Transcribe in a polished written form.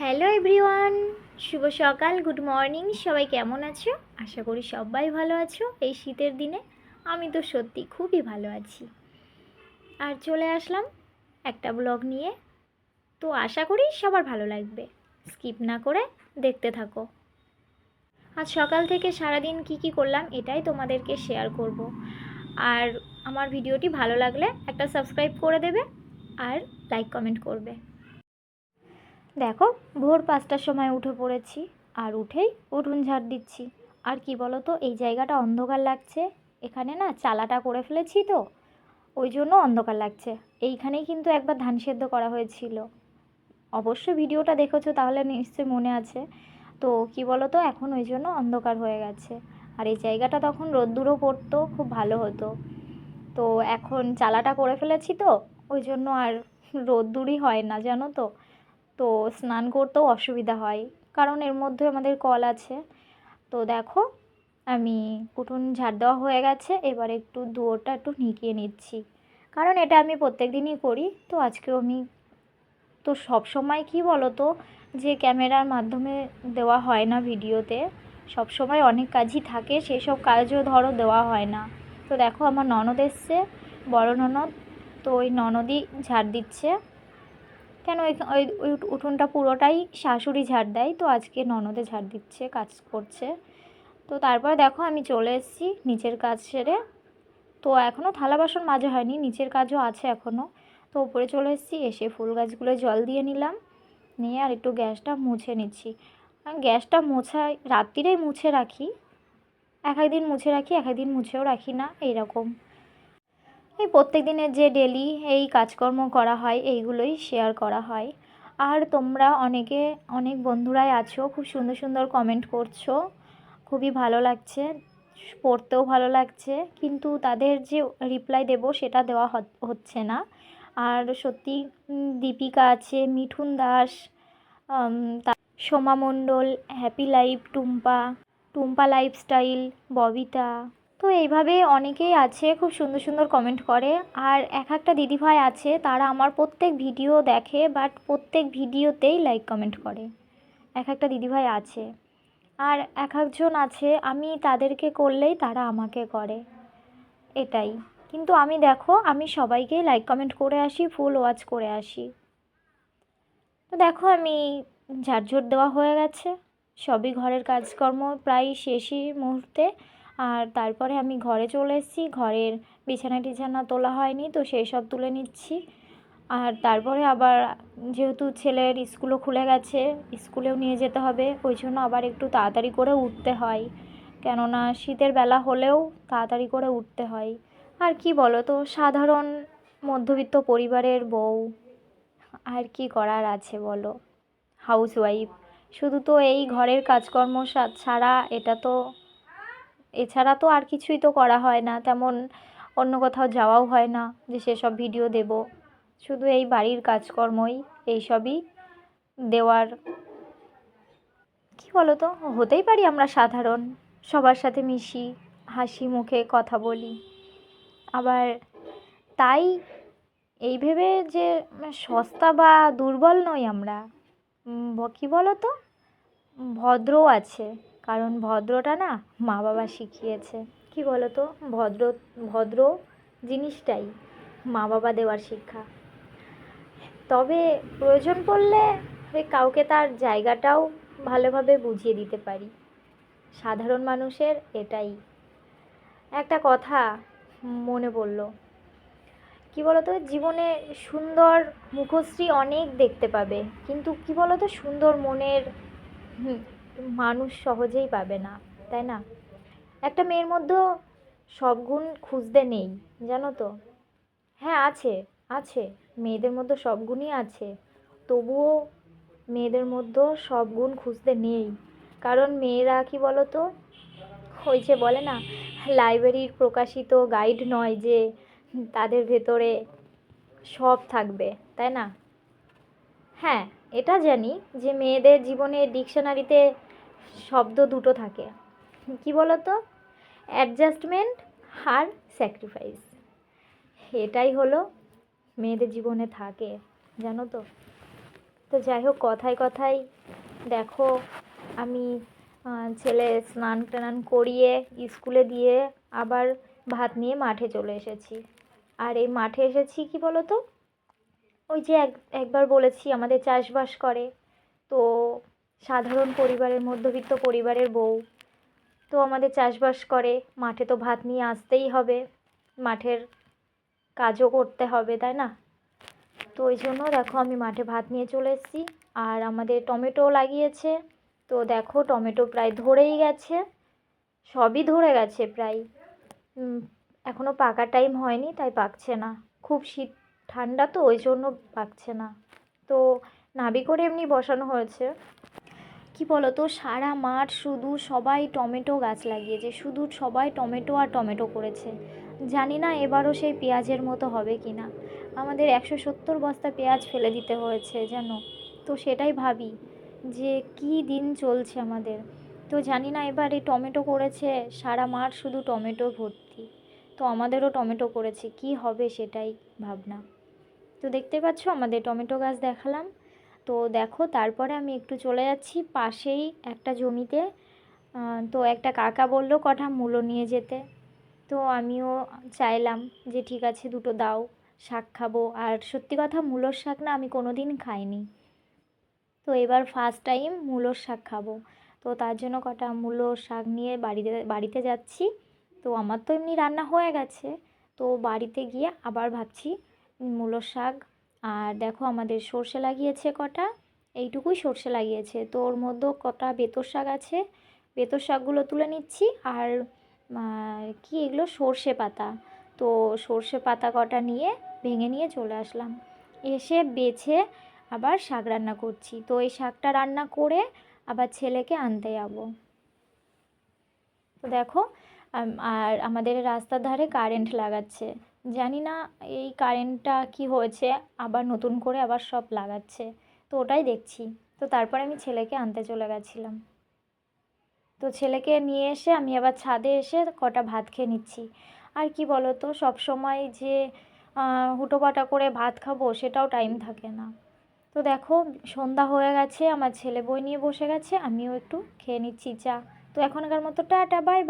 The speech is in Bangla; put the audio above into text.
হ্যালো এভরিওয়ান, শুভ সকাল, গুড মর্নিং। সবাই কেমন আছো? আশা করি সবাই ভালো আছো এই শীতের দিনে। আমি তো সত্যি খুবই ভালো আছি। আর চলে আসলাম একটা ব্লগ নিয়ে। তো আশা করি সবার ভালো লাগবে। স্কিপ না করে দেখতে থাকো। আজ সকাল থেকে সারাদিন কি করলাম এটাই তোমাদেরকে শেয়ার করব। আর আমার ভিডিওটি ভালো লাগলে একটা সাবস্ক্রাইব করে দেবে আর লাইক কমেন্ট করবে। দেখো, ভোর 5টার সময় উঠে পড়েছি আর উঠেই উঠোন ঝাড় দিচ্ছি। আর কি বলো তো, এই জায়গাটা অন্ধকার লাগছে। এখানে না চালাটা করে ফেলেছি, তো ওই জন্য অন্ধকার লাগছে। এইখানেই কিন্তু একবার ধান সেদ্ধ করা হয়েছিল, অবশ্য ভিডিওটা দেখেছো তাহলে নিশ্চয়ই মনে আছে। তো কি বলো তো, এখন ওই জন্য অন্ধকার হয়ে গেছে। আর এই জায়গাটা তখন রোদ্দুরও পড়তো, খুব ভালো হতো। তো এখন চালাটা করে ফেলেছি, তো ওই জন্য আর রোদ্দুরই হয় না, জানো তো। তো স্নান করতেও অসুবিধা হয়, কারণ এর মধ্যে আমাদের কল আছে। তো দেখো, আমি উঠোন ঝাড় দেওয়া হয়ে গেছে, এবার একটু দুয়োরটা একটু নিকিয়ে নিচ্ছি, কারণ এটা আমি প্রত্যেক দিনই করি। তো আজকেও আমি, তো সব সময় কি বলো তো, যে ক্যামেরার মাধ্যমে দেওয়া হয় না ভিডিওতে, সব সময় অনেক কাজই থাকে, সেসব কাজও ধরো দেওয়া হয় না। তো দেখো, আমার ননদ এসছে, বড় ননদ। তো ওই ননদই ঝাড় দিচ্ছে। কেন ওই ওই ওই উঠোনটা পুরোটাই শাশুড়ি ঝাড় দেয়, তো আজকে ননদে ঝাড় দিচ্ছে, কাজ করছে। তো তারপর দেখো, আমি চলে এসেছি নিচের কাজ সেরে। তো এখনও থালা বাসন মাজা হয়নি, নিচের কাজও আছে এখনও। তো উপরে চলে এসেছি, এসে ফুল গাছগুলো জল দিয়ে নিলাম, নিয়ে আর একটু গ্যাসটা মুছে নিচ্ছি। আর গ্যাসটা মোছাই রাত্রিরেই মুছে রাখি, এক একদিন মুছে রাখি, এক একদিন মুছেও রাখি না, এইরকম। এই প্রত্যেক দিনের যে ডেলি এই কাজকর্ম করা হয়, এইগুলোই শেয়ার করা হয়। আর তোমরা অনেক বন্ধুরাই আছো, খুব সুন্দর সুন্দর কমেন্ট করছো, খুবই ভালো লাগছে, পড়তেও ভালো লাগছে, কিন্তু তাদের যে রিপ্লাই দেব সেটা দেওয়া হচ্ছে না। আর সত্যি, দীপিকা আছে, Mithun Das, Soma Mondal, happy life, Tumpa, Tumpa lifestyle, Babita, তো এইভাবে অনেকেই আছে খুব সুন্দর সুন্দর কমেন্ট করে। আর এক একটা দিদিভাই আছে, তারা আমার প্রত্যেক ভিডিও দেখে, বাট প্রত্যেক ভিডিওতেই লাইক কমেন্ট করে। এক একটা দিদিভাই আছে। আর এক একজন আছে, আমি তাদেরকে করলেই তারা আমাকে করে, এটাই। কিন্তু আমি দেখো, আমি সবাইকেই লাইক কমেন্ট করে আসি, ফুল ওয়াচ করে আসি। তো দেখো, আমি ঝাড়ঝুট দেওয়া হয়ে গেছে, সবই ঘরের কাজকর্ম প্রায় শেষই মুহূর্তে। আর তারপরে আমি ঘরে চলে এসেছি, ঘরের বিছানা টিছানা তোলা হয়নি, তো সেই সব তুলে নিচ্ছি। আর তারপরে আবার, যেহেতু ছেলের স্কুলও খুলে গেছে, স্কুলেও নিয়ে যেতে হবে, ওই জন্য আবার একটু তাড়াতাড়ি করে উঠতে হয়, কেননা শীতের বেলা হলেও তাড়াতাড়ি করে উঠতে হয়। আর কি বলো তো, সাধারণ মধ্যবিত্ত পরিবারের বউ, আর কি করার আছে বলো, হাউসওয়াইফ। শুধু তো এই ঘরের কাজকর্ম ছাড়া, এছাড়া তো আর কিছুই তো করা হয় না তেমন, অন্য কোথাও যাওয়াও হয় না যে সেসব ভিডিও দেব। শুধু এই বাড়ির কাজকর্মই, এইসবই দেওয়ার। কি বলো তো, হতেই পারি আমরা সাধারণ, সবার সাথে মিশি, হাসি মুখে কথা বলি, আবার তাই এই ভেবে যে সস্তা বা দুর্বল নই আমরা। কী বলো তো, ভদ্রও আছে, কারণ ভদ্রটা না মা বাবা শিখিয়েছে। কি বলো তো, ভদ্র ভদ্র জিনিসটাই মা বাবা দেওয়ার শিক্ষা। তবে প্রয়োজন পড়লে কাউকে তার জায়গাটাও ভালোভাবে বুঝিয়ে দিতে পারি, সাধারণ মানুষের এটাই। একটা কথা মনে পড়লো, কি বলতো, জীবনে সুন্দর মুখশ্রী অনেক দেখতে পাবে, কিন্তু কি বলতো, সুন্দর মনের মানুষ সহজেই পাবে না, তাই না? একটা মেয়ের মধ্যেও সব গুণ খুঁজতে নেই, জানো তো। হ্যাঁ, আছে, আছে, মেয়েদের মধ্যে সব গুণই আছে, তবুও মেয়েদের মধ্যেও সব গুণ খুঁজতে নেই। কারণ মেয়েরা কি বলতো, ওই যে বলে না, লাইব্রেরির প্রকাশিত গাইড নয় যে তাদের ভেতরে সব থাকবে, তাই না? হ্যাঁ, এটা জানি যে মেয়েদের জীবনে ডিকশনারিতে শব্দ দুটো থাকে, কি বলতো, অ্যাডজাস্টমেন্ট আর স্যাক্রিফাইস। এটাই হলো মেয়েদের জীবনে থাকে, জানো তো। তো যাই হোক, কথায় কথায় দেখো আমি ছেলে স্নান টান করিয়ে স্কুলে দিয়ে আবার ভাত নিয়ে মাঠে চলে এসেছি। আর এই মাঠে এসেছি কি বলো তো, ওই যে একবার বলেছি আমাদের চাষবাস করে, তো সাধারণ পরিবারের, মধ্যবিত্ত পরিবারের বউ, তো আমাদের চাষবাস করে, মাঠে তো ভাত নিয়ে আসতেই হবে, মাঠের কাজও করতে হবে, তাই না? তো ওই জন্য দেখো আমি মাঠে ভাত নিয়ে চলে এসেছি। আর আমাদের টমেটো লাগিয়েছে, তো দেখো টমেটো প্রায় ধরেই গেছে, সবই ধরে গেছে প্রায়। এখনও পাকার টাইম হয়নি, তাই পাকছে না। খুব শীত, ঠান্ডা তো, ওই জন্য পাকছে না। তো নাবি করে এমনি বসানো হয়েছে। কি বলো তো, সারা মাঠ শুধু সবাই টমেটো গাছ লাগিয়েছে, শুধু সবাই টমেটো আর টমেটো করেছে। জানি না এবারও সেই পেঁয়াজের মতো হবে কি না। আমাদের 170 বস্তা পেঁয়াজ ফেলে দিতে হয়েছে জানো। তো সেটাই ভাবি যে কি দিন চলছে আমাদের। তো জানি না এবার এই টমেটো করেছে, সারা মাঠ শুধু টমেটো ভর্তি। তো আমাদেরও টমেটো করেছে, কি হবে সেটাই ভাবনা। তো দেখতে পাচ্ছ আমাদের টমেটো গাছ দেখালাম। তো দেখো তারপরে আমি একটু চলে যাচ্ছি পাশেই একটা জমিতে। তো একটা কাকা বললো কটা মূলো নিয়ে যেতে। তো আমিও চাইলাম যে ঠিক আছে দুটো দাও, শাক খাবো। আর সত্যি কথা, মূলোর শাক না আমি কোনো দিন খাইনি, তো এবার ফার্স্ট টাইম মূলোর শাক খাবো। তো তার জন্য কটা মূলোর শাক নিয়ে বাড়িতে যাচ্ছি। তো আমার তো এমনি রান্না হয়ে গেছে, তো বাড়িতে গিয়ে আবার ভাবছি মূলোর শাক। আর দেখো আমাদের সর্ষে লাগিয়েছে কটা, এইটুকুই সর্ষে লাগিয়েছে, তো ওর মধ্যেও কটা বেতর শাক আছে, বেতর শাকগুলো তুলে নিচ্ছি। আর কি এগুলো, সর্ষে পাতা। তো সর্ষে পাতা কটা নিয়ে ভেঙে নিয়ে চলে আসলাম, এসে বেছে আবার শাক রান্না করছি। তো এই শাকটা রান্না করে আবার ছেলেকে আনতে যাব। তো দেখো আর আমাদের রাস্তার ধারে কারেন্ট লাগাচ্ছে, জানি না এই কারেন্টটা কি হয়েছে, আবার নতুন করে আবার সব লাগাচ্ছে, তো ওটাই দেখছি। তো তারপরে আমি ছেলেকে আনতে চলে গেছিলাম। তো ছেলেকে নিয়ে এসে আমি আবার ছাদে এসে কটা ভাত খেয়ে নিচ্ছি। আর কি বলো তো, সব সময় যে হুটোপাটা করে ভাত খাবো সেটাও টাইম থাকে না। তো দেখো সন্ধ্যা হয়ে গেছে, আমার ছেলে বই নিয়ে বসে গেছে, আমিও একটু খেয়ে নিচ্ছি চা। তো এখনকার মতো টাটা, বাই বাই।